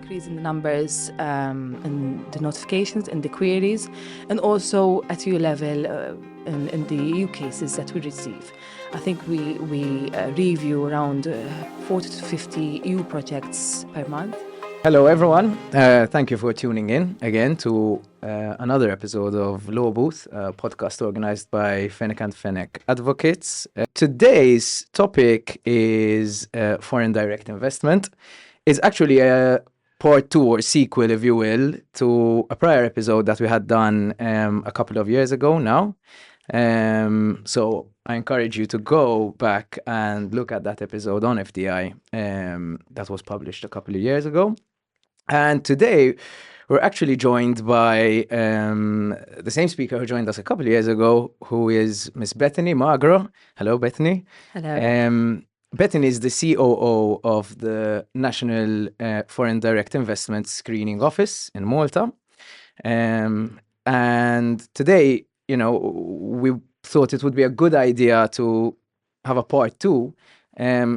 increase in the numbers in the notifications and the queries, and also at EU level in the EU cases that we receive. I think we review around 40 to 50 EU projects per month. Hello everyone, thank you for tuning in again to another episode of Law Booth, a podcast organized by Fenech and Fenech Advocates. Today's topic is foreign direct investment. It's actually a part two or sequel, if you will, to a prior episode that we had done a couple of years ago now. So I encourage you to go back and look at that episode on FDI that was published a couple of years ago. And today we're actually joined by the same speaker who joined us a couple of years ago, who is Miss Bethany Magro. Hello, Bethany. Hello. Bethany is the COO of the National Foreign Direct Investment Screening Office in Malta. And today, you know, we thought it would be a good idea to have a part two,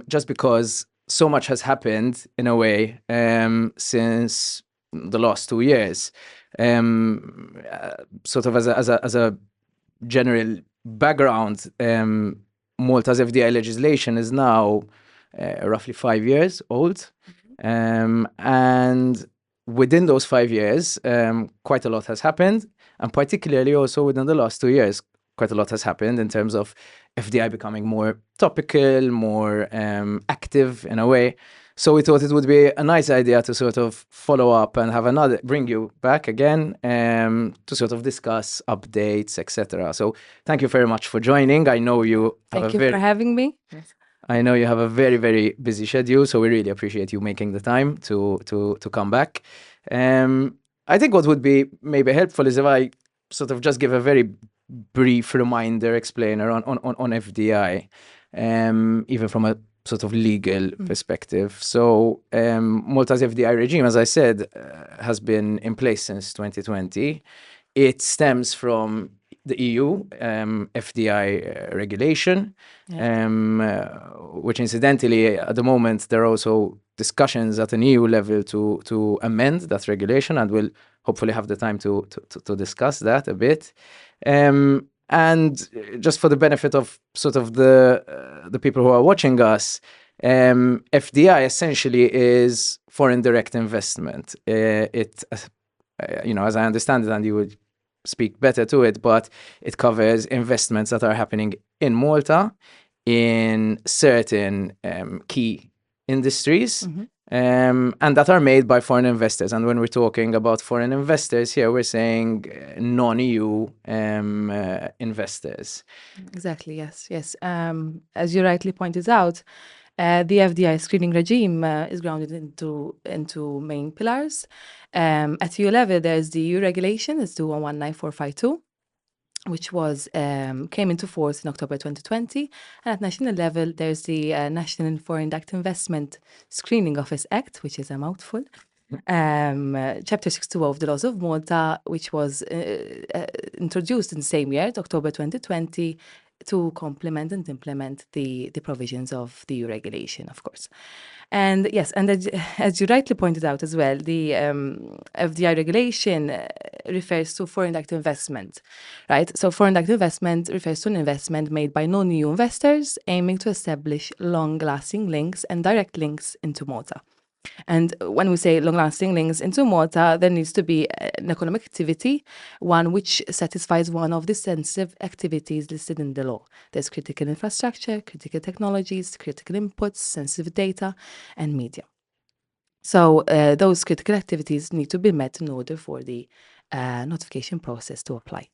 just because so much has happened in a way since the last 2 years. Sort of as a general background, Malta's FDI legislation is now roughly 5 years old, and within those 5 years, quite a lot has happened, and particularly also within the last 2 years, quite a lot has happened in terms of FDI becoming more topical, more active in a way. So we thought it would be a nice idea to sort of follow up and bring you back again to sort of discuss updates, etc. So thank you very much for joining. I know you have Thank you for having me. Yes. I know you have a very, very busy schedule, so we really appreciate you making the time to come back. I think what would be maybe helpful is if I sort of just give a very brief reminder, explainer on FDI, even from a sort of legal perspective. So Malta's FDI regime, as I said, has been in place since 2020. It stems from the EU FDI regulation, which incidentally, at the moment, there are also discussions at an EU level to amend that regulation, and we'll hopefully have the time to discuss that a bit. And just for the benefit of sort of the people who are watching us, FDI essentially is foreign direct investment. It, you know, as I understand it, and you would speak better to it, but it covers investments that are happening in Malta in certain key industries. And that are made by foreign investors. And when we're talking about foreign investors here, we're saying non-EU investors. Exactly, yes. As you rightly pointed out, the FDI screening regime is grounded into main pillars. At EU level, there's the EU regulation, it's the 119452. Which came into force in October 2020. And at national level, there's the National Foreign Direct Investment Screening Office Act, which is a mouthful. Chapter 620 of the Laws of Malta, which was introduced in the same year, October 2020, to complement and implement the provisions of the EU regulation, of course. And yes, and as you rightly pointed out as well, the FDI regulation refers to foreign direct investment, right? So foreign direct investment refers to an investment made by non-EU investors aiming to establish long-lasting links and direct links into Malta. And when we say long-lasting links into Malta, there needs to be an economic activity, one which satisfies one of the sensitive activities listed in the law. There's critical infrastructure, critical technologies, critical inputs, sensitive data, and media. So those critical activities need to be met in order for the notification process to apply.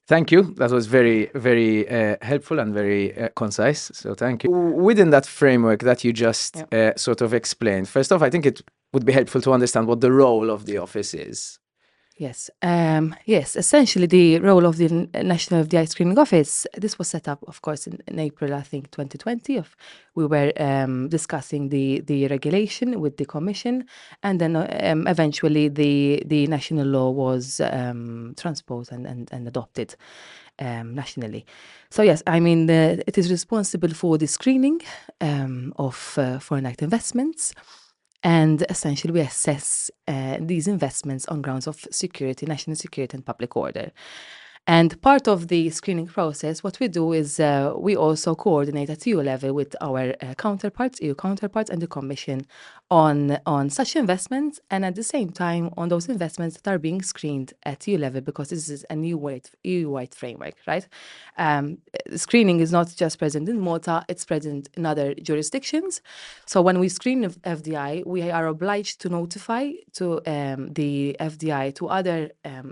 Thank you. That was very, very helpful and very concise. So thank you. Within that framework that you just sort of explained, first off, I think it would be helpful to understand what the role of the office is. Yes. Essentially, the role of the National FDI Screening Office, this was set up, of course, in April, I think, 2020. We were discussing the regulation with the Commission, and then eventually the national law was transposed and adopted nationally. So yes, I mean, it is responsible for the screening of foreign direct investments. And essentially, we assess these investments on grounds of security, national security, and public order. And part of the screening process, what we do is we also coordinate at EU level with our counterparts, EU counterparts, and the Commission on such investments, and at the same time on those investments that are being screened at EU level, because this is a EU-wide framework, right? Screening is not just present in Malta; it's present in other jurisdictions. So when we screen FDI, we are obliged to notify to the FDI to other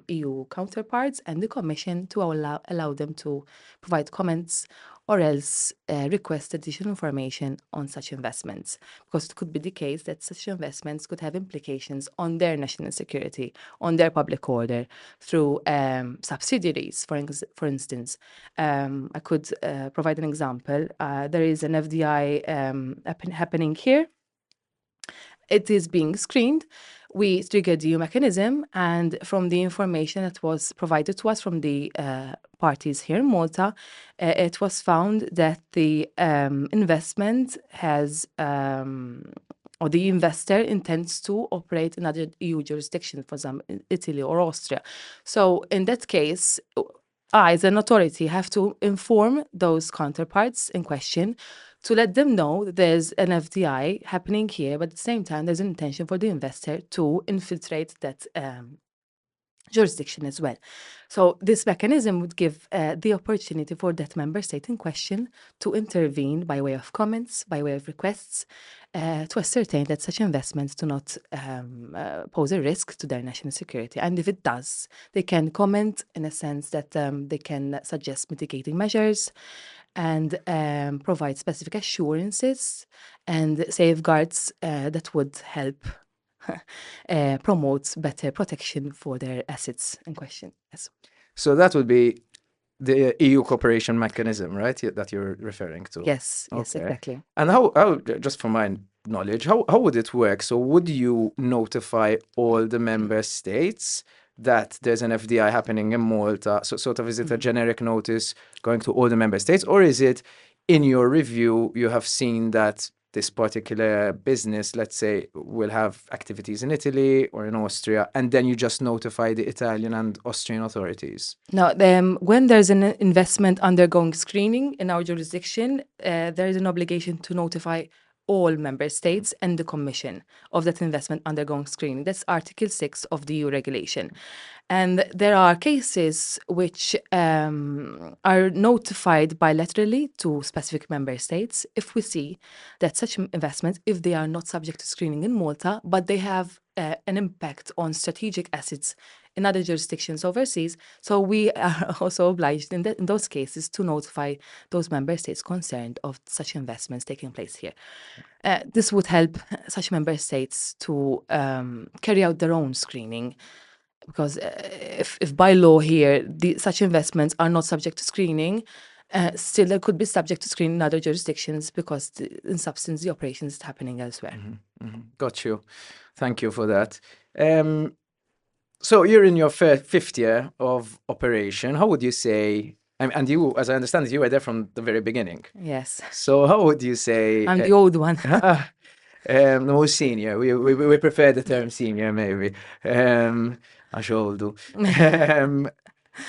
EU counterparts and the Commission to allow them to provide comments or else request additional information on such investments, because it could be the case that such investments could have implications on their national security, on their public order, through subsidiaries, for instance. I could provide an example. There is an FDI happening here. It is being screened. We triggered the EU mechanism, and from the information that was provided to us from the parties here in Malta, it was found that the investment has, or the investor intends to operate in other EU jurisdictions, for example, Italy or Austria. So in that case, I, as an authority, have to inform those counterparts in question to let them know that there's an FDI happening here, but at the same time, there's an intention for the investor to infiltrate that jurisdiction as well. So this mechanism would give the opportunity for that member state in question to intervene by way of comments, by way of requests, to ascertain that such investments do not pose a risk to their national security. And if it does, they can comment in a sense that they can suggest mitigating measures and provide specific assurances and safeguards that would help promote better protection for their assets in question. Yes. So that would be the EU cooperation mechanism, right? That you're referring to. Yes, Okay. exactly. And how, just for my knowledge, how would it work? So would you notify all the member states that there's an FDI happening in Malta? So sort of, is it a generic notice going to all the member states, or is it in your review you have seen that this particular business, let's say, will have activities in Italy or in Austria, and then you just notify the Italian and Austrian authorities? Now, when there's an investment undergoing screening in our jurisdiction, there is an obligation to notify all member states and the Commission of that investment undergoing screening. That's Article 6 of the EU regulation. And there are cases which are notified bilaterally to specific member states if we see that such investments, if they are not subject to screening in Malta, but they have an impact on strategic assets in other jurisdictions overseas. So we are also obliged in those cases to notify those member states concerned of such investments taking place here. This would help such member states to carry out their own screening, because if by law here such investments are not subject to screening, still they could be subject to screening in other jurisdictions because in substance the operation is happening elsewhere. Got you. Thank you for that. So you're in your fifth year of operation. How would you say, and you, as I understand it, you were there from the very beginning. Yes. So how would you say... I'm the old one. The most senior. We prefer the term senior, maybe. Għax oldu.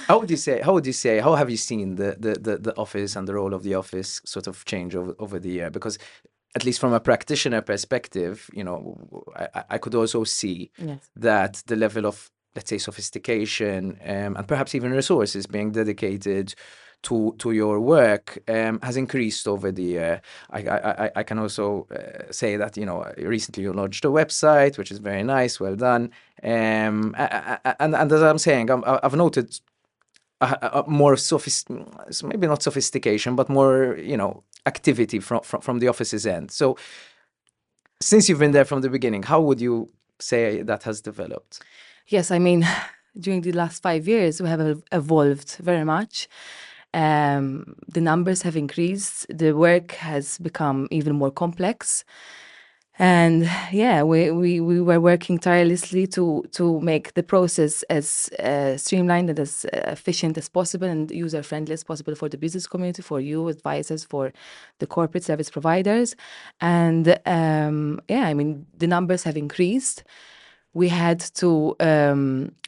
How have you seen the office and the role of the office sort of change over the year? Because at least from a practitioner perspective, you know, I could also see that the level of, let's say, sophistication and perhaps even resources being dedicated to your work has increased over the year. I can also say that, you know, recently you launched a website, which is very nice, well done. And as I'm saying, I've noted more maybe not sophistication, but more, you know, activity from the office's end. So since you've been there from the beginning, how would you say that has developed? Yes, I mean, during the last 5 years, we have evolved very much. The numbers have increased. The work has become even more complex. And yeah, we were working tirelessly to make the process as streamlined and as efficient as possible and user friendly as possible for the business community, for you advisors, for the corporate service providers. And yeah, I mean, the numbers have increased. We had to,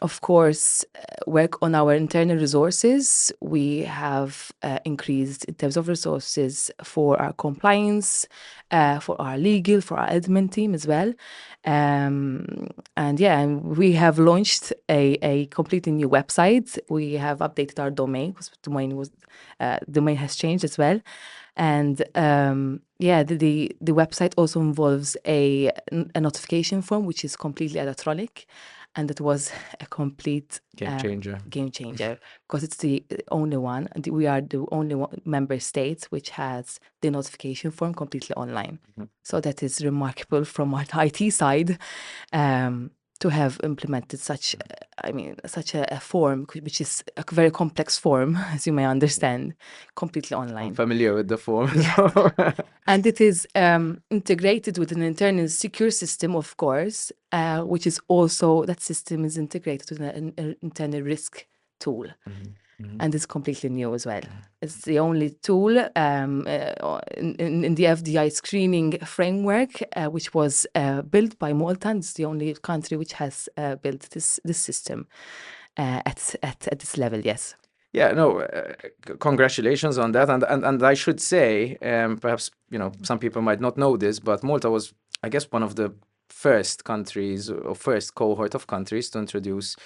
of course, work on our internal resources. We have increased in terms of resources for our compliance, for our legal, for our admin team as well. And yeah, and we have launched a completely new website. We have updated our domain because domain has changed as well. And yeah, the website also involves a notification form, which is completely electronic, and it was a complete Game changer. game changer because it's the only one. We are the only member state which has the notification form completely online. So that is remarkable from our IT side. To have implemented such, such a form, which is a very complex form, as you may understand, completely online. I'm familiar with the form. And it is integrated with an internal secure system, of course, which is also, that system is integrated with an internal risk tool. And it's completely new as well. It's the only tool in the FDI screening framework, which was built by Malta. And it's the only country which has built this system at this level, yes. Yeah, no, congratulations on that. And I should say, perhaps, some people might not know this, but Malta was, I guess, one of the first countries or first cohort of countries to introduce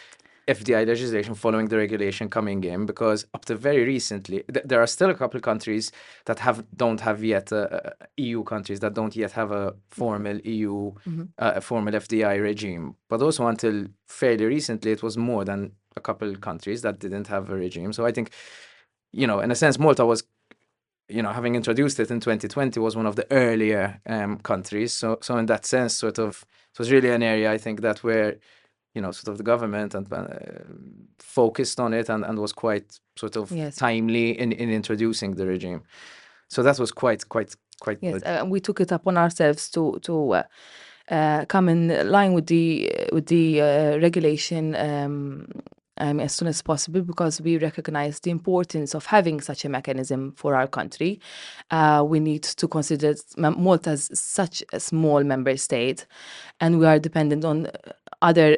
FDI legislation following the regulation coming in, because up to very recently, there are still a couple of countries that don't have yet EU countries that don't yet have a formal EU, a formal FDI regime. But also until fairly recently, it was more than a couple of countries that didn't have a regime. So I think, in a sense, Malta was, having introduced it in 2020, was one of the earlier countries. So in that sense, sort of, it was really an area, I think, that where sort of the government and focused on it and was quite sort of timely in introducing the regime. So that was quite yes, good. We took it upon ourselves to come in line with the regulation as soon as possible, because we recognize the importance of having such a mechanism for our country. We need to consider Malta as such a small member state, and we are dependent on other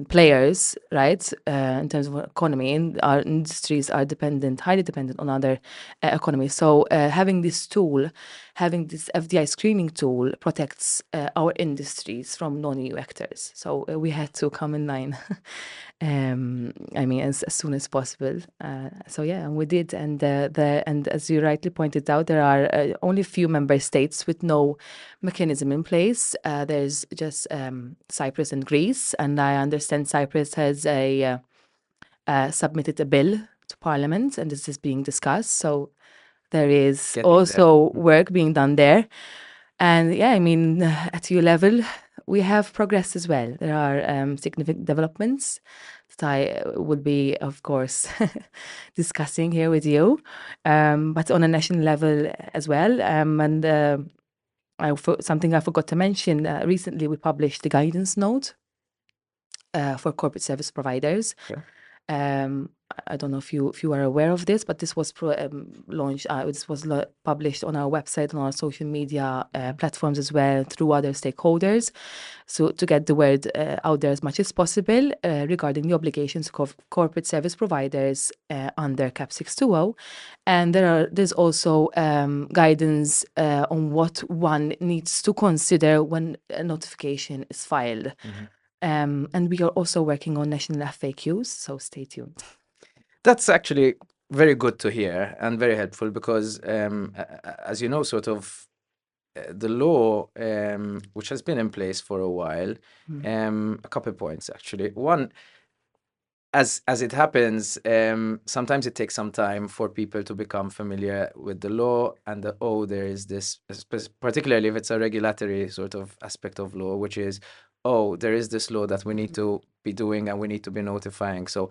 players, right? In terms of economy, and our industries are highly dependent on other economies. So having this tool, having this FDI screening tool, protects our industries from non-EU actors. So we had to come in line. As soon as possible. So yeah, we did, and as you rightly pointed out, there are only a few member states with no mechanism in place. There's just Cyprus and Greece, and I understand Cyprus has submitted a bill to Parliament, and this is being discussed. So there is also work being done there, and yeah, at EU level, we have progress as well. There are significant developments that I would be, of course, discussing here with you, but on a national level as well. Something I forgot to mention, recently we published the guidance note for corporate service providers. I don't know if you are aware of this, but this was launched. This was published on our website, on our social media platforms as well, through other stakeholders. So to get the word out there as much as possible regarding the obligations of corporate service providers under CAP 620, and there's also guidance on what one needs to consider when a notification is filed. And we are also working on national FAQs, so stay tuned. That's actually very good to hear and very helpful, because as you know, sort of the law, which has been in place for a while, a couple of points actually. One, as it happens, sometimes it takes some time for people to become familiar with the law, and there is this, particularly if it's a regulatory sort of aspect of law, which is, there is this law that we need to be doing and we need to be notifying. So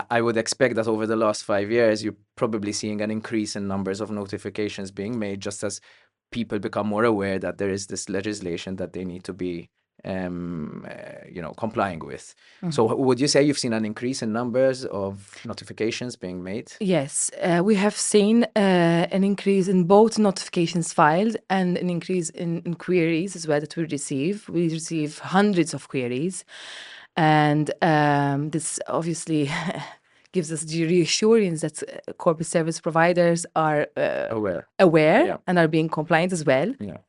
I would expect that over the last 5 years, you're probably seeing an increase in numbers of notifications being made, just as people become more aware that there is this legislation that they need to be complying with. So would you say you've seen an increase in numbers of notifications being made? Yes, we have seen an increase in both notifications filed and an increase in queries as well that we receive. We receive hundreds of queries, and this obviously gives us the reassurance that corporate service providers are Aware. aware and are being compliant as well. Yeah.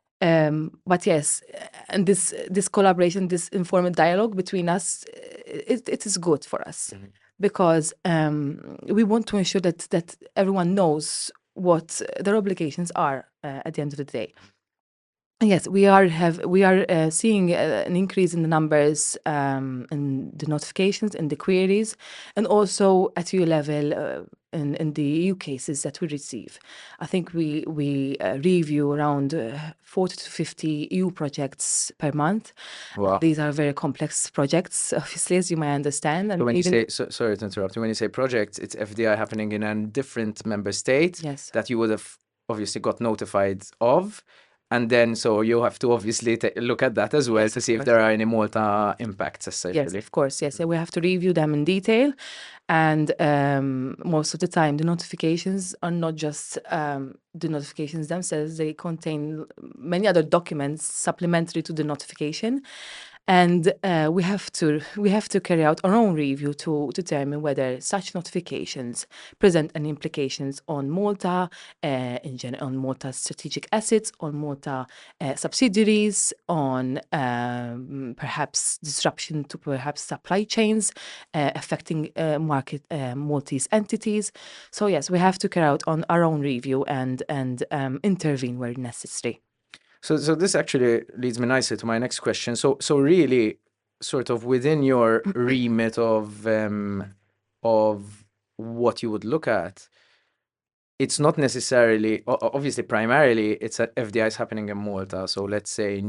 But yes, and this collaboration, this informal dialogue between us, it is good for us because we want to ensure that everyone knows what their obligations are at the end of the day. Yes, we are seeing an increase in the numbers, in the notifications, in the queries, and also at EU level in the EU cases that we receive. I think we review around 40 to 50 EU projects per month. Wow. These are very complex projects, obviously, as you may understand. And So when you say, sorry to interrupt you, when you say projects, it's FDI happening in a different member state that you would have obviously got notified of. And then, so you have to obviously look at that as well to see if there are any Malta impacts, essentially. Yes, of course. Yes, we have to review them in detail. And most of the time, the notifications are not just the notifications themselves. They contain many other documents supplementary to the notification. And we have to carry out our own review to determine whether such notifications present any implications on Malta, in general, on Malta's strategic assets, on Malta subsidiaries, on perhaps disruption to perhaps supply chains, affecting market Maltese entities. So yes, we have to carry out on our own review and intervene where necessary. So this actually leads me nicely to my next question. So really, sort of within your remit of what you would look at, it's not necessarily, obviously, primarily, it's at FDIs happening in Malta. So let's say,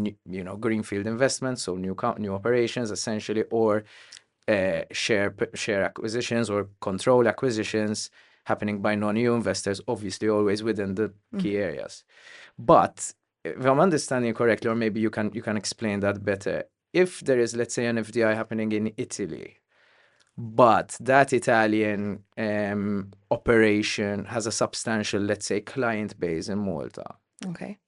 greenfield investments, so new operations, essentially, or share acquisitions or control acquisitions happening by non-EU investors, obviously always within the key areas. But if I'm understanding correctly, or maybe you can explain that better, if there is, let's say, an FDI happening in Italy, but that Italian operation has a substantial, let's say, client base in Malta,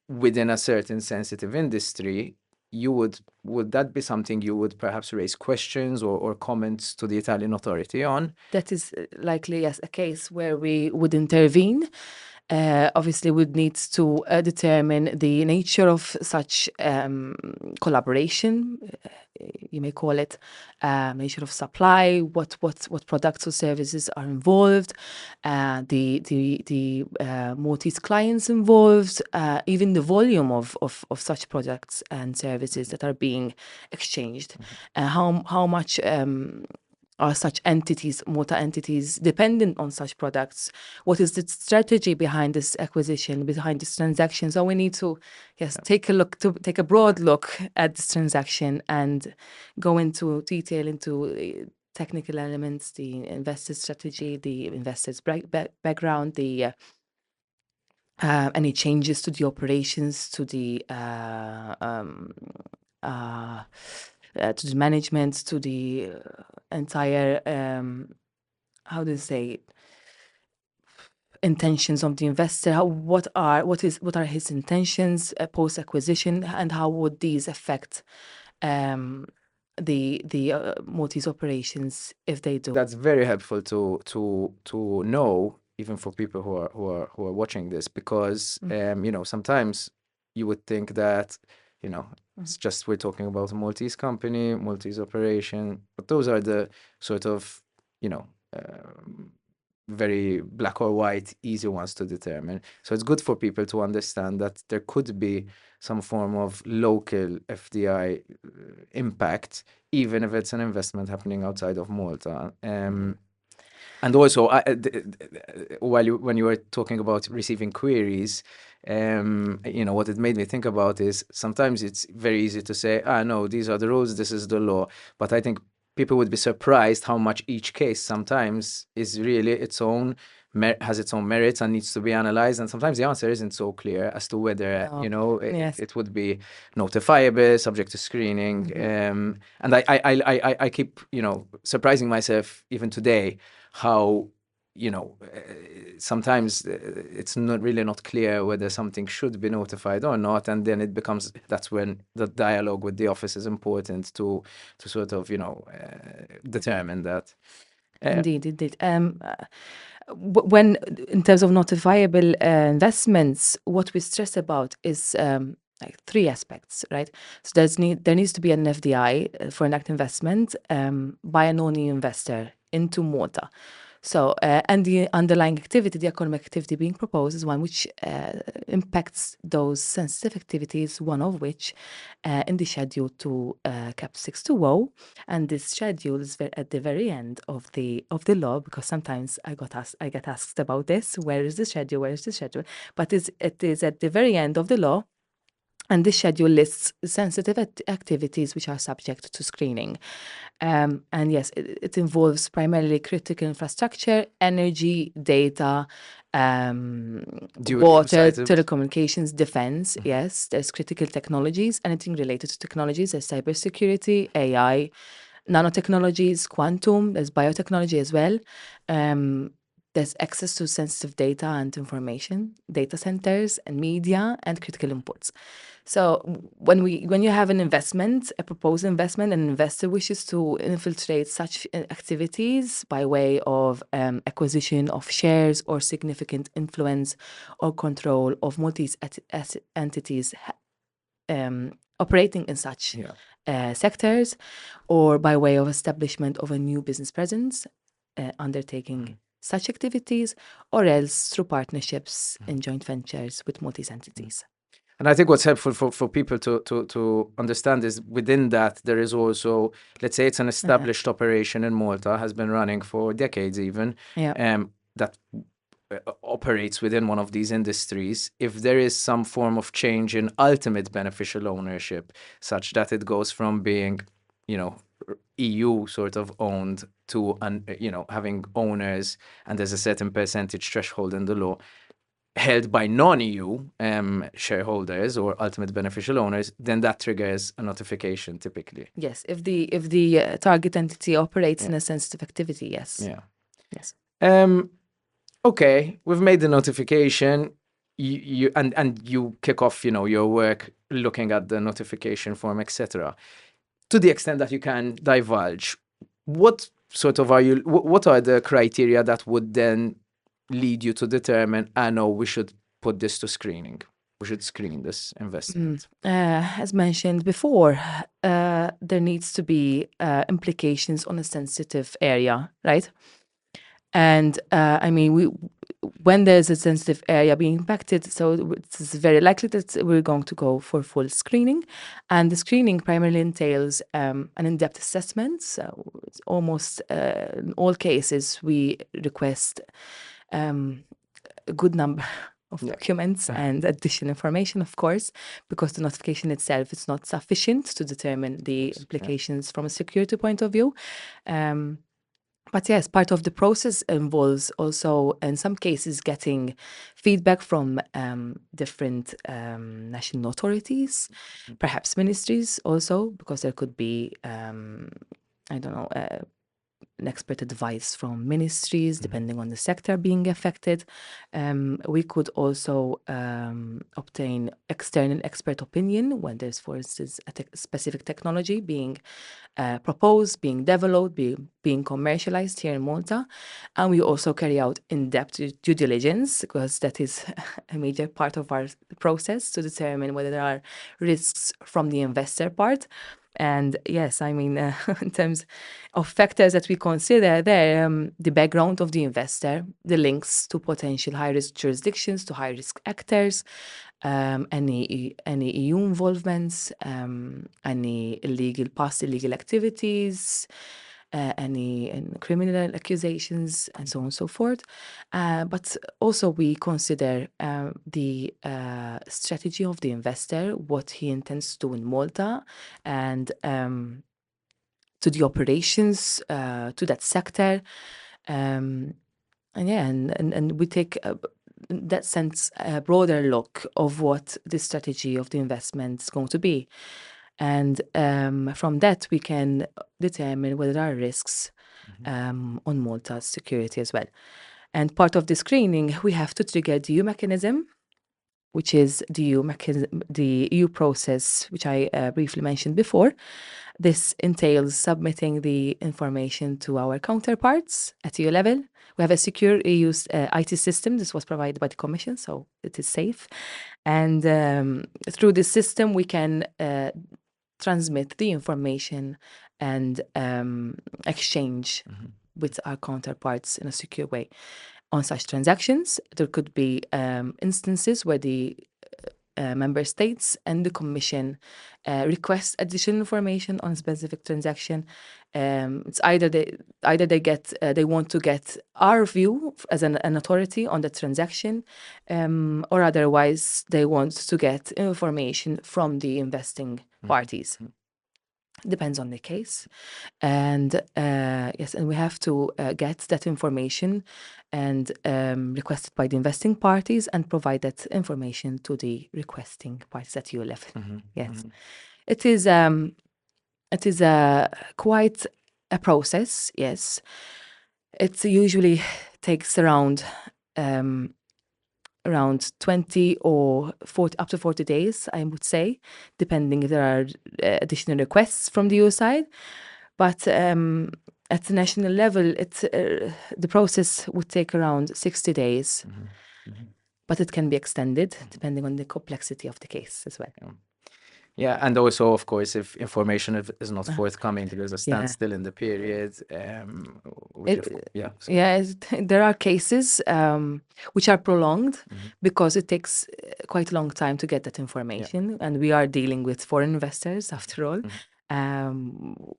within a certain sensitive industry, would that be something you would perhaps raise questions or comments to the Italian authority on? That is likely, yes, a case where we would intervene. Obviously, we'd need to determine the nature of such collaboration. You may call it nature of supply. What products or services are involved? The Maltese clients involved. Even the volume of such products and services that are being exchanged. How much are such entities, Malta entities, dependent on such products? What is the strategy behind this acquisition, behind this transaction? So we need to, take a broad look at this transaction and go into detail into technical elements, the investor's strategy, the investor's background, the any changes to the operations, to the management, to the entire, how do you say, intentions of the investor. What are his intentions post acquisition, and how would these affect the Maltese operations if they do? That's very helpful to know, even for people who are watching this, because sometimes you would think that it's just we're talking about a Maltese company, Maltese operation, but those are the sort of very black or white, easy ones to determine. So it's good for people to understand that there could be some form of local FDI impact, even if it's an investment happening outside of Malta. And also, when you were talking about receiving queries, what it made me think about is sometimes it's very easy to say, no, these are the rules, this is the law. But I think people would be surprised how much each case sometimes is really its own has its own merits and needs to be analyzed. And sometimes the answer isn't so clear as to whether, No. you know, Yes. it would be notifiable, subject to screening. And I keep, you know, surprising myself even today how, you know, sometimes it's not clear whether something should be notified or not, and then it becomes, that's when the dialogue with the office is important to sort of, you know, determine that. Indeed. When in terms of notifiable investments, what we stress about is like three aspects, right? So there needs to be an FDI for an act investment by a non-EU investor into Malta. So, and the underlying activity, the economic activity being proposed, is one which impacts those sensitive activities, one of which in the schedule to CAP 620. And this schedule is at the very end of the law, because sometimes I get asked about this, where is the schedule? But it is at the very end of the law. And this schedule lists sensitive activities which are subject to screening. And yes, it involves primarily critical infrastructure, energy, data, water, telecommunications, defense. Yes, there's critical technologies, anything related to technologies, there's cybersecurity, AI, nanotechnologies, quantum, there's biotechnology as well. There's access to sensitive data and information, data centers and media and critical inputs. So when you have an investment, a proposed investment, an investor wishes to infiltrate such activities by way of acquisition of shares or significant influence or control of entities operating in such sectors, or by way of establishment of a new business presence, undertaking such activities, or else through partnerships and joint ventures with Maltese entities. And I think what's helpful for people to understand is within that there is also, let's say it's an established operation in Malta, has been running for decades even, that operates within one of these industries. If there is some form of change in ultimate beneficial ownership, such that it goes from being, you know, EU sort of owned to, you know, having owners, and there's a certain percentage threshold in the law, held by non-EU shareholders or ultimate beneficial owners, then that triggers a notification typically. Yes, if the target entity operates in a sensitive activity, yes. Yeah. Yes. Okay, we've made the notification. You kick off, you know, your work looking at the notification form, etc. To the extent that you can divulge, what sort of what are the criteria that would then lead you to determine, we should put this to screening? We should screen this investment. As mentioned before, there needs to be implications on a sensitive area, right? And I mean, when there's a sensitive area being impacted, so it's very likely that we're going to go for full screening. And the screening primarily entails an in-depth assessment. So it's almost in all cases, we request a good number of documents and additional information, of course, because the notification itself is not sufficient to determine the implications from a security point of view. But yes, part of the process involves also, in some cases, getting feedback from different national authorities, perhaps ministries also, because there could be, I don't know, an expert advice from ministries, depending on the sector being affected. We could also obtain external expert opinion when there's, for instance, a specific technology being proposed, being developed, being commercialized here in Malta. And we also carry out in-depth due diligence, because that is a major part of our process to determine whether there are risks from the investor part. And yes, I mean, in terms of factors that we consider there, the background of the investor, the links to potential high-risk jurisdictions, to high-risk actors, any EU involvements, any past illegal activities, any criminal accusations, and so on and so forth. But also we consider the strategy of the investor, what he intends to do in Malta, and to the operations, to that sector. And we take in that sense a broader look of what the strategy of the investment is going to be. And from that, we can determine whether there are risks on Malta's security as well. And part of the screening, we have to trigger the EU mechanism, which is the EU process, which I briefly mentioned before. This entails submitting the information to our counterparts at EU level. We have a secure EU IT system. This was provided by the Commission, so it is safe. And through this system, we can transmit the information and exchange with our counterparts in a secure way. On such transactions, there could be instances where the member states and the Commission request additional information on a specific transaction. It's either they want to get our view as an authority on the transaction, or otherwise they want to get information from the investing parties. Depends on the case. And yes, and we have to get that information and requested by the investing parties and provide that information to the requesting parties at EU level. Yes, it is quite a process. Yes, it usually takes around 20 or 40, up to 40 days, I would say, depending if there are additional requests from the EU side. But at the national level, the process would take around 60 days. But it can be extended depending on the complexity of the case as well. Yeah, and also, of course, if information is not forthcoming, there's a standstill in the period. There are cases which are prolonged because it takes quite a long time to get that information, and we are dealing with foreign investors after all.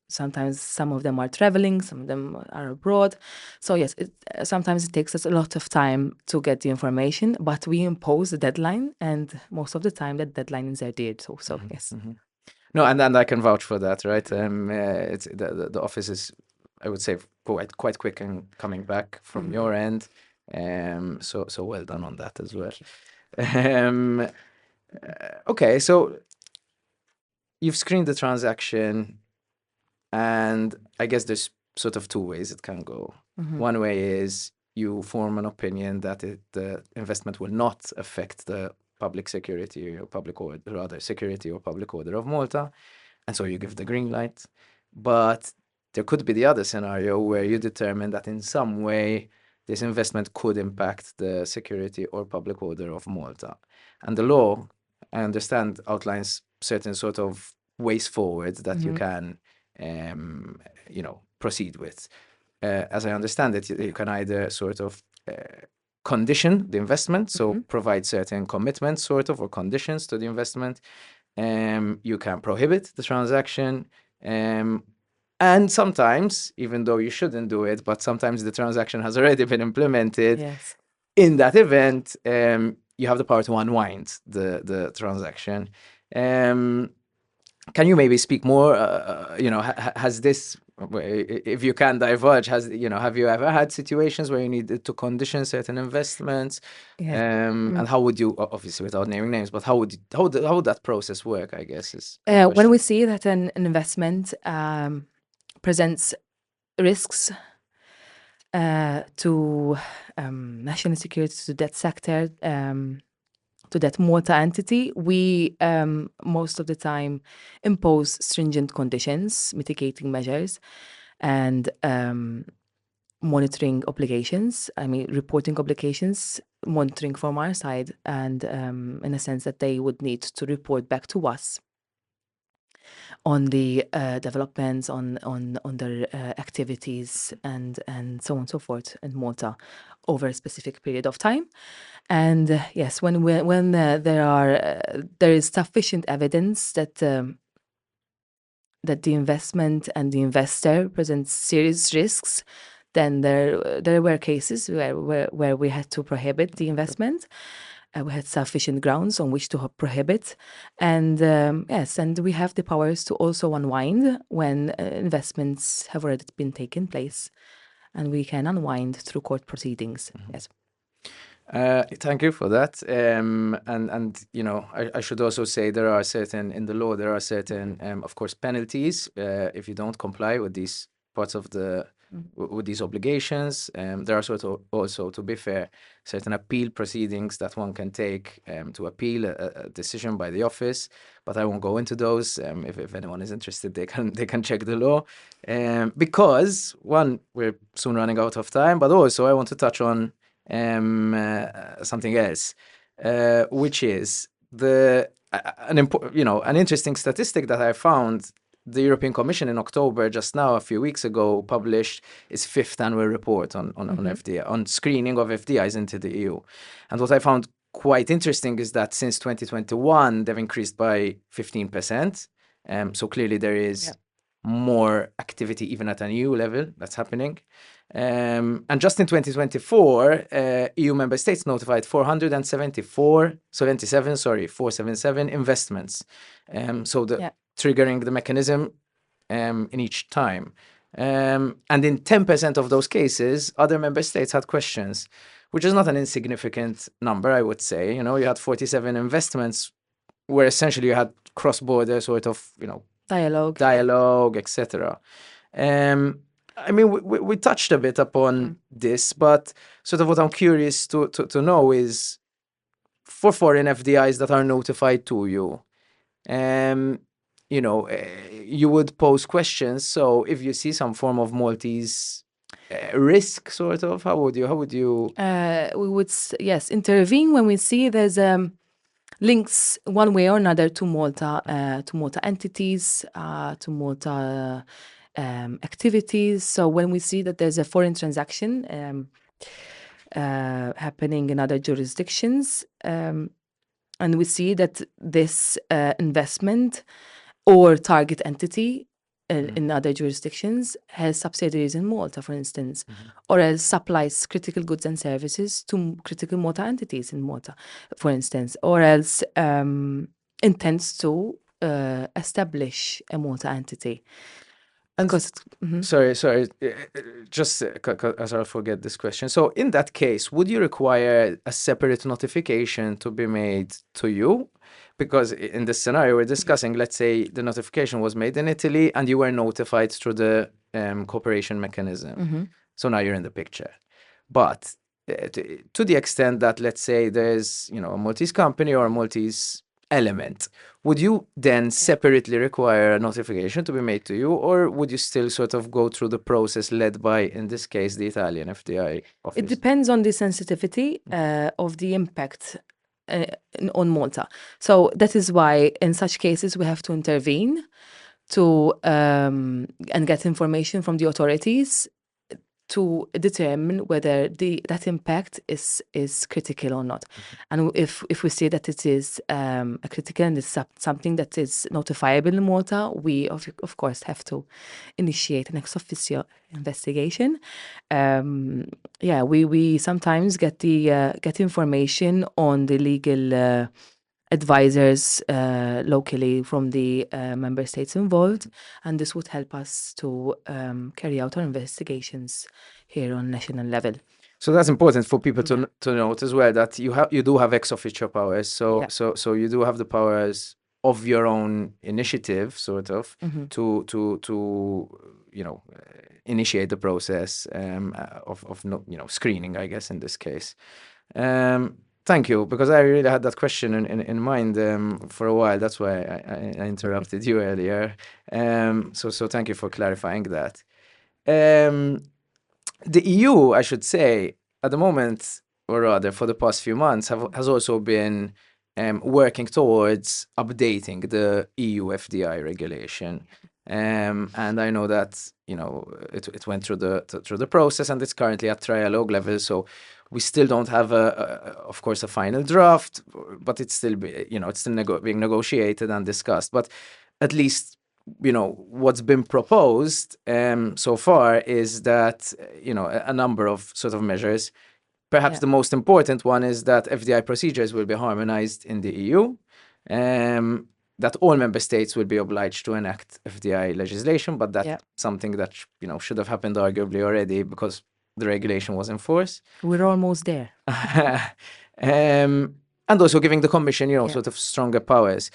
Sometimes some of them are traveling, some of them are abroad. So yes, sometimes it takes us a lot of time to get the information, but we impose a deadline, and most of the time that deadline is adhered. So yes. No, and I can vouch for that, right? It's the office is, I would say, quite quick in coming back from your end. So well done on that as well. Okay, so you've screened the transaction, and I guess there's sort of two ways it can go. One way is you form an opinion that the investment will not affect the public security or public order, rather security or public order of Malta, and so you give the green light. But there could be the other scenario where you determine that in some way this investment could impact the security or public order of Malta. And the law, I understand, outlines certain sort of ways forward that you can, proceed with. As I understand it, you can either sort of condition the investment, so provide certain commitments sort of or conditions to the investment. You can prohibit the transaction. And sometimes, even though you shouldn't do it, but sometimes the transaction has already been implemented. Yes. In that event, you have the power to unwind the transaction. Can you maybe speak more? Has this, if you can divulge, have you ever had situations where you needed to condition certain investments? Yes. And how would you, obviously without naming names, but how would that process work? I guess is when we see that an investment presents risks to national security, to that sector, to that Malta entity, we most of the time impose stringent conditions, mitigating measures, and monitoring obligations. I mean, reporting obligations, monitoring from our side, and in a sense that they would need to report back to us on the developments, on their activities, and so on and so forth in Malta over a specific period of time. And yes, when there is sufficient evidence that the investment and the investor presents serious risks, then there were cases where we had to prohibit the investment. We had sufficient grounds on which to prohibit, and yes, and we have the powers to also unwind when investments have already been taken place. and we can unwind through court proceedings. Yes. Thank you for that. And I should also say there are certain in the law of course penalties if you don't comply with these parts of the with these obligations. There are sort of also, to be fair, certain appeal proceedings that one can take to appeal a decision by the office. But I won't go into those. If anyone is interested, they can check the law. Because one, we're soon running out of time, but also I want to touch on something else, which is an interesting statistic that I found. The European Commission in October, just now, a few weeks ago, published its 5th annual report on FDI, on screening of FDIs into the EU. And what I found quite interesting is that since 2021, they've increased by 15%. So clearly there is more activity even at an EU level that's happening. And just in 2024, EU member states notified 477 investments. Triggering the mechanism in each time. And in 10% of those cases, other member states had questions, which is not an insignificant number, I would say. You had 47 investments where essentially you had cross-border sort of, dialogue, etc. I mean, we touched a bit upon this, but sort of what I'm curious to know is, for foreign FDIs that are notified to you, you would pose questions. So if you see some form of Maltese risk, sort of, how would you? We would, intervene when we see there's links one way or another to Malta entities, to Malta activities. So when we see that there's a foreign transaction happening in other jurisdictions, and we see that this investment or target entity in other jurisdictions has subsidiaries in Malta, for instance, or else supplies critical goods and services to critical Malta entities in Malta, for instance, or else intends to establish a Malta entity. Sorry, just as I'll forget this question. So in that case, would you require a separate notification to be made to you? Because in this scenario we're discussing, let's say the notification was made in Italy and you were notified through the cooperation mechanism. So now you're in the picture. But to the extent that, let's say, there's a Maltese company or a Maltese element, would you then separately require a notification to be made to you, or would you still sort of go through the process led by, in this case, the Italian FDI office? It depends on the sensitivity of the impact on Malta. So that is why in such cases we have to intervene to and get information from the authorities to determine whether that impact is critical or not. And if we see that it is a critical and it's something that is notifiable in Malta, we of course have to initiate an ex officio investigation. We sometimes get information on the legal advisors locally from the member states involved, and this would help us to carry out our investigations here on national level. So that's important for people to note as well, that you do have ex officio powers. So you do have the powers of your own initiative, sort of, to initiate the process of screening, I guess, in this case. Thank you, because I really had that question in mind for a while. That's why I interrupted you earlier. So thank you for clarifying that. The EU, I should say, at the moment, or rather for the past few months, has also been working towards updating the EU FDI regulation. And I know that it went through the process, and it's currently at trialogue level. So we still don't have of course, a final draft, but it's still being negotiated and discussed. But at least what's been proposed so far is that a number of sort of measures. Perhaps the most important one is that FDI procedures will be harmonized in the EU. that all member states will be obliged to enact FDI legislation, but that's something that should have happened arguably already because the regulation was in force. We're almost there. And also giving the Commission, sort of stronger powers.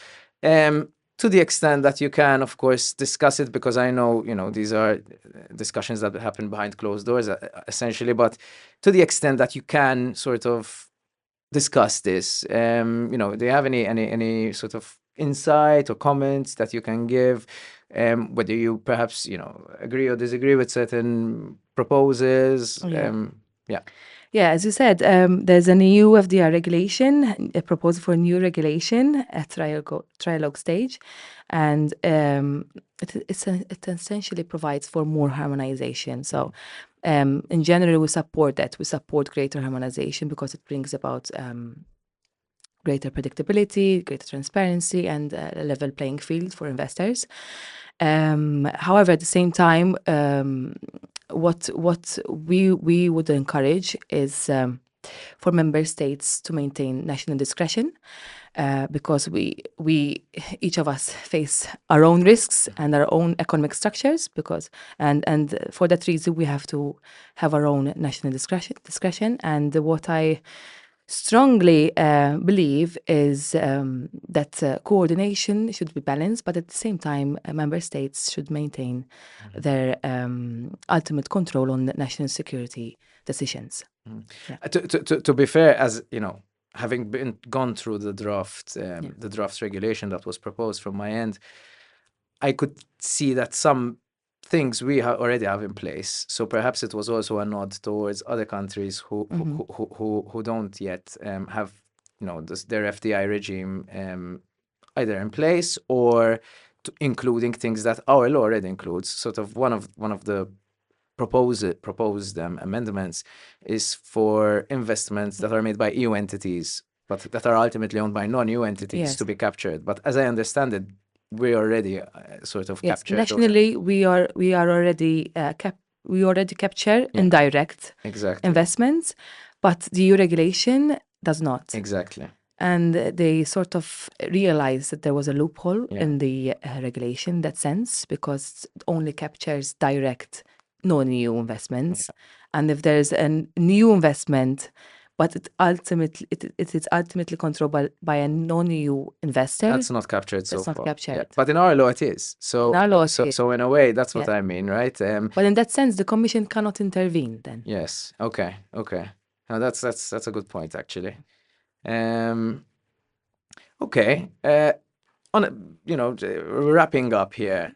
To the extent that you can, of course, discuss it, because I know, these are discussions that happen behind closed doors, essentially, but to the extent that you can sort of discuss this, do you have any sort of insight or comments that you can give, whether you perhaps, agree or disagree with certain proposals? Yeah, as you said, there's an EU FDI regulation, a proposal for a new regulation at trilogue stage, and it essentially provides for more harmonization. So, in general, we support that. We support greater harmonization because it brings about greater predictability, greater transparency, and a level playing field for investors. However, at the same time, what we would encourage is for member states to maintain national discretion, because we each of us face our own risks and our own economic structures, and for that reason we have to have our own national discretion. And what I strongly believe is that coordination should be balanced, but at the same time, member states should maintain their ultimate control on national security decisions. To be fair, as having gone through the draft regulation that was proposed from my end, I could see that some things we already have in place. So perhaps it was also a nod towards other countries who don't yet have their FDI regime either in place or including things that our law already includes. Sort of one of the proposed amendments is for investments that are made by EU entities, but that are ultimately owned by non-EU entities to be captured. But as I understand it, we already sort of captured. Nationally, we already capture indirect investments, but the EU regulation does not. Exactly. And they sort of realized that there was a loophole in the regulation in that sense, because it only captures direct non-EU investments. And if there's a new investment, but it is ultimately controlled by a non-EU investor, that's not captured so far. That's not captured. But in our law it is. So in a way, that's what I mean, right? But in that sense, the Commission cannot intervene then. Yes. Okay. Now that's a good point, actually. Okay. Wrapping up here.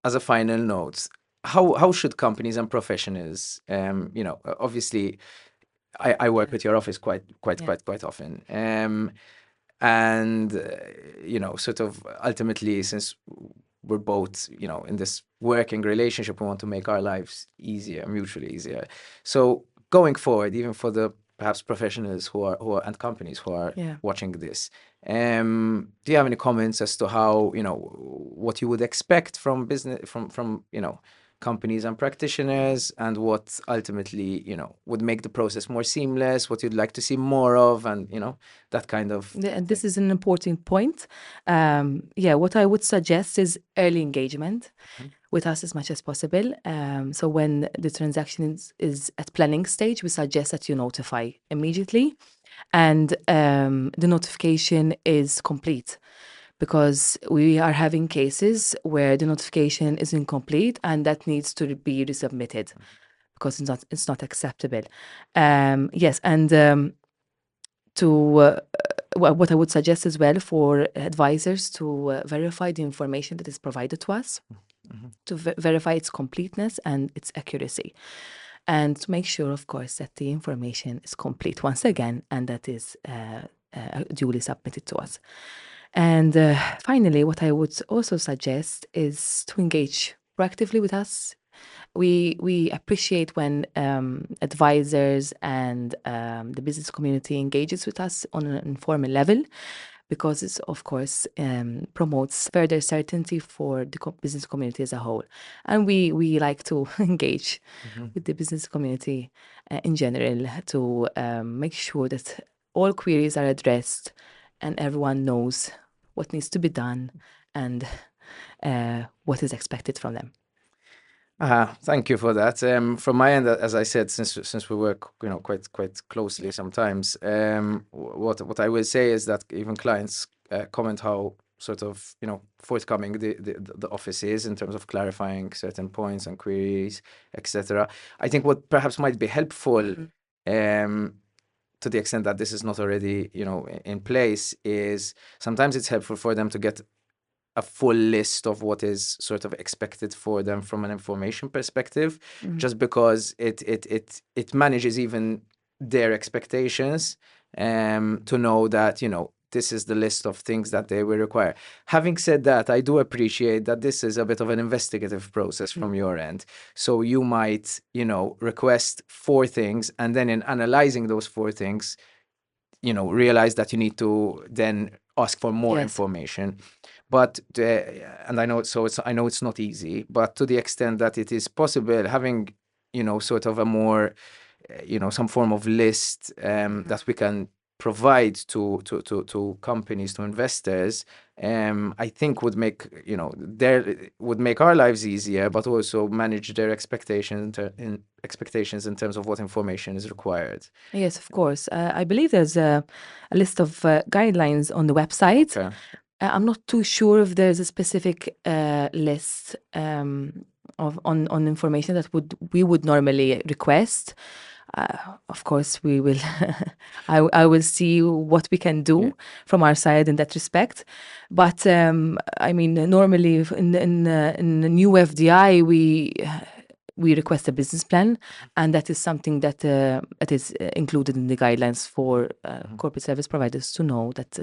As a final note, how should companies and professionals, obviously, I work with your office quite often, and sort of ultimately, since we're both in this working relationship, we want to make our lives easier, mutually easier. So going forward, even for the perhaps professionals who are and companies who are watching this, do you have any comments as to how what you would expect from business from companies and practitioners, and what ultimately would make the process more seamless, what you'd like to see more of, and that kind of this is an important point. What I would suggest is early engagement with us as much as possible. So when the transaction is at planning stage, we suggest that you notify immediately, and the notification is complete, because we are having cases where the notification is incomplete and that needs to be resubmitted because it's not acceptable. What I would suggest as well for advisors to verify the information that is provided to us, to verify its completeness and its accuracy, and to make sure, of course, that the information is complete once again and that is duly submitted to us. And finally, what I would also suggest is to engage proactively with us. We appreciate when advisors and the business community engages with us on an informal level, because it, of course, promotes further certainty for the business community as a whole. And we like to engage with the business community in general to make sure that all queries are addressed and everyone knows what needs to be done and what is expected from them. Thank you for that. From my end, as I said, since we work, quite closely sometimes, what I will say is that even clients comment how sort of, forthcoming the office is in terms of clarifying certain points and queries, etc. I think what perhaps might be helpful, to the extent that this is not already, in place, is sometimes it's helpful for them to get a full list of what is sort of expected for them from an information perspective, just because it manages even their expectations, to know that, this is the list of things that they will require. Having said that, I do appreciate that this is a bit of an investigative process from your end. So you might, request 4 things, and then in analyzing those 4 things, realize that you need to then ask for more information. But and I know it's not easy, but to the extent that it is possible, having, sort of a more, some form of list, that we can provide to companies, to investors, I think would make, would make our lives easier, but also manage their expectations in terms of what information is required. Yes, of course. I believe there's a list of guidelines on the website. Okay. I'm not too sure if there's a specific list on information that we would normally request. Of course, we will. I will see what we can do from our side in that respect. But I mean, normally in the new FDI, we request a business plan, and that is something that is included in the guidelines for corporate service providers to know that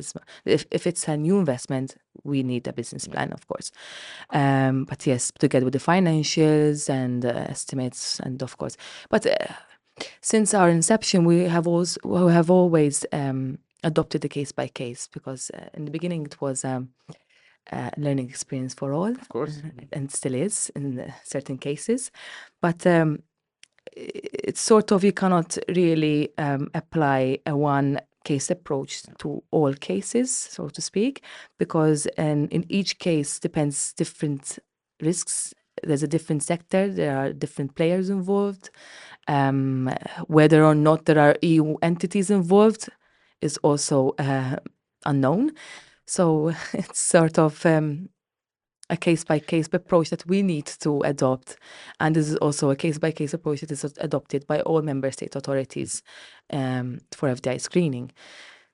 if it's a new investment, we need a business plan, of course. But yes, together with the financials and estimates, and of course, but since our inception, we have always adopted the case by case, because in the beginning it was learning experience for all, Of course. and still is in certain cases. But it's sort of, you cannot really apply a one case approach to all cases, so to speak, because in each case depends different risks. There's a different sector, there are different players involved. Whether or not there are EU entities involved is also unknown. So it's sort of a case-by-case approach that we need to adopt. And this is also a case-by-case approach that is adopted by all member state authorities for FDI screening.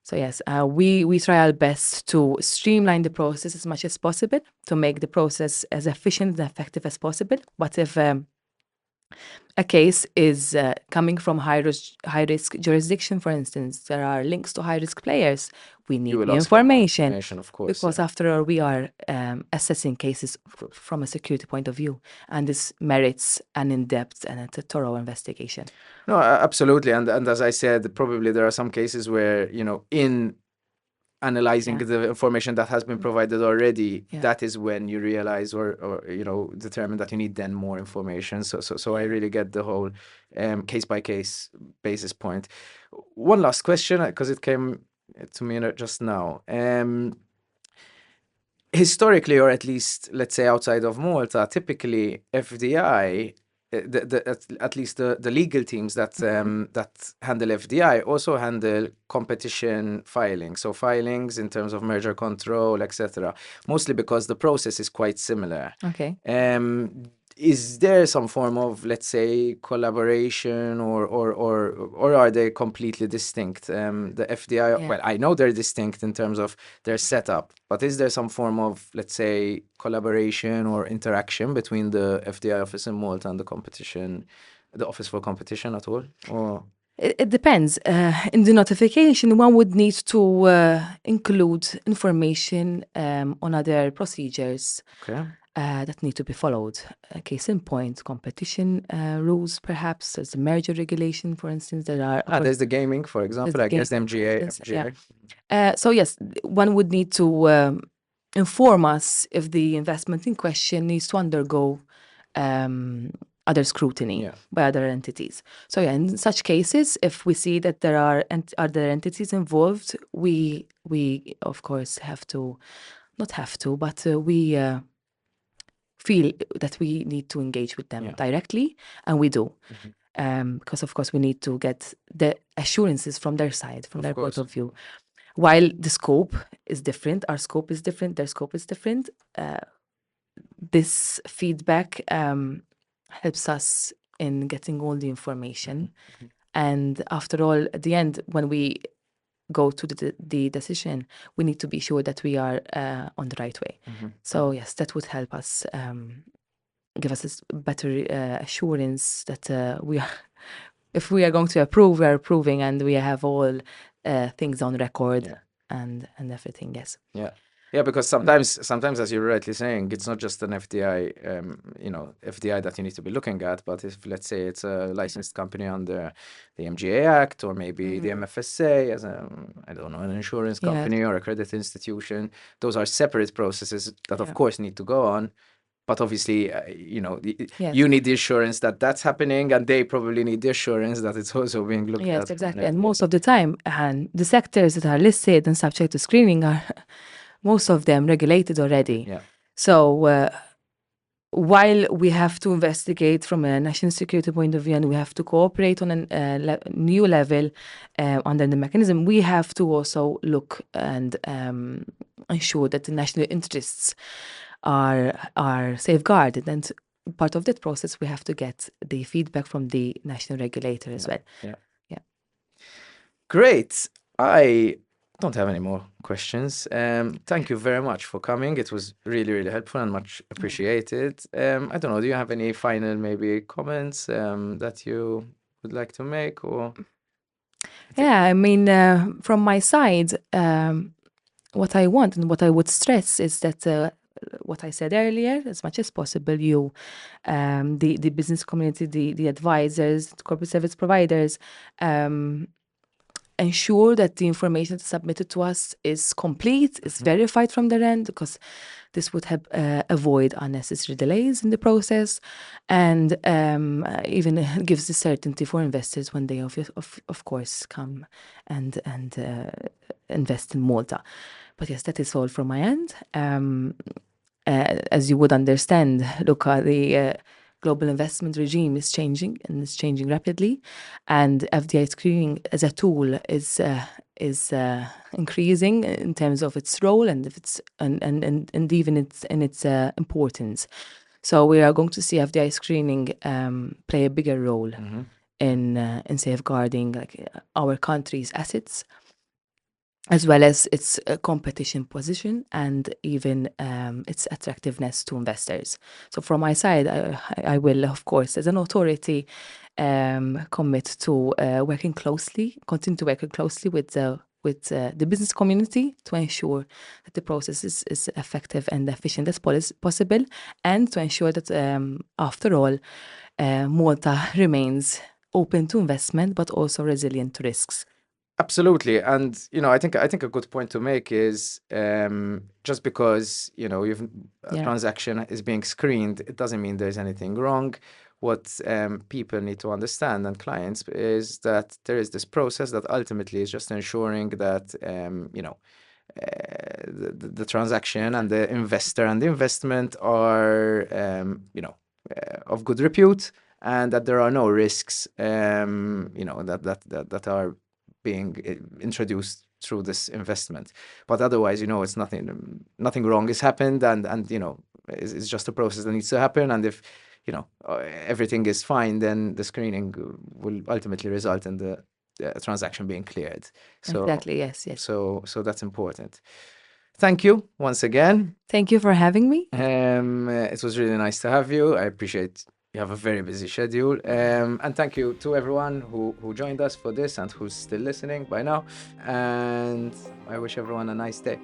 So yes, we try our best to streamline the process as much as possible, to make the process as efficient and effective as possible. But if a case is coming from high-risk jurisdiction, for instance, there are links to high-risk players, we need the information, of course, because after all, we are assessing cases from a security point of view, and this merits an in-depth and a thorough investigation. No, absolutely. And as I said, probably there are some cases where, in analyzing the information that has been provided already, that is when you realize or determine that you need then more information. So I really get the whole case by case basis point. One last question, because it came to me just now. Historically, or at least let's say outside of Malta, typically FDI, at least the legal teams that handle FDI also handle competition filings, so filings in terms of merger control, etc. Mostly because the process is quite similar. Okay. Is there some form of, let's say, collaboration, or are they completely distinct? The FDI, well, I know they're distinct in terms of their setup, but is there some form of, let's say, collaboration or interaction between the FDI office in Malta and the Office for Competition at all? Or it depends. In the notification, one would need to include information on other procedures. Okay. That need to be followed. Case in point, competition rules, perhaps. There's the merger regulation, for instance. There are. There's the gaming, for example, like SMGA. So yes, one would need to inform us if the investment in question needs to undergo other scrutiny Yeah. by other entities. So yeah, in such cases, if we see that there are other entities involved, we of course we feel that we need to engage with them directly, and we do. Because of course we need to get the assurances from their side, from their point of view. While the scope is different, our scope is different, their scope is different, this feedback helps us in getting all the information. And after all, at the end, when we go to the decision, we need to be sure that we are on the right way. So yes, that would help us give us this better assurance that we are, if we are going to approve, we are approving, and we have all things on record and everything. Yes. Yeah, because sometimes, as you're rightly saying, it's not just an FDI, FDI that you need to be looking at, but if, let's say, it's a licensed company under the MGA Act, or maybe the MFSA as an insurance company or a credit institution, those are separate processes that, of course, need to go on. But obviously, you need the assurance that that's happening, and they probably need the assurance that it's also being looked at. Yes, exactly. And most of the time, and the sectors that are listed and subject to screening are most of them regulated already. So while we have to investigate from a national security point of view, and we have to cooperate on a new level under the mechanism, we have to also look and ensure that the national interests are safeguarded. And part of that process, we have to get the feedback from the national regulator as well. Yeah. Great. I don't have any more questions. Thank you very much for coming. It was really, really helpful and much appreciated. I don't know, do you have any final maybe comments that you would like to make? Or yeah, I mean, from my side, what I want and what I would stress is that what I said earlier, as much as possible, you, the business community, the advisors, corporate service providers, ensure that the information submitted to us is complete, is verified from their end, because this would help avoid unnecessary delays in the process, and even gives the certainty for investors when they, of course, come and invest in Malta. But yes, that is all from my end. As you would understand, Luca, the global investment regime is changing, and it's changing rapidly, and FDI screening as a tool is increasing in terms of its role and even its importance. So we are going to see FDI screening play a bigger role in safeguarding our country's assets, as well as its competition position and even its attractiveness to investors. So from my side, I will, of course, as an authority, commit to continue to work closely with the business community to ensure that the process is effective and efficient as possible, and to ensure that, after all, Malta remains open to investment, but also resilient to risks. Absolutely. And, I think a good point to make is just because, a transaction is being screened, it doesn't mean there's anything wrong. What people need to understand, and clients, is that there is this process that ultimately is just ensuring that, the transaction and the investor and the investment are, of good repute, and that there are no risks, that are being introduced through this investment. But otherwise, it's nothing wrong has happened, and it's just a process that needs to happen. And if everything is fine, then the screening will ultimately result in the transaction being cleared. So exactly, yes. So that's important. Thank you once again. Thank you for having me. It was really nice to have you. I appreciate you have a very busy schedule. And thank you to everyone who joined us for this and who's still listening by now. And I wish everyone a nice day.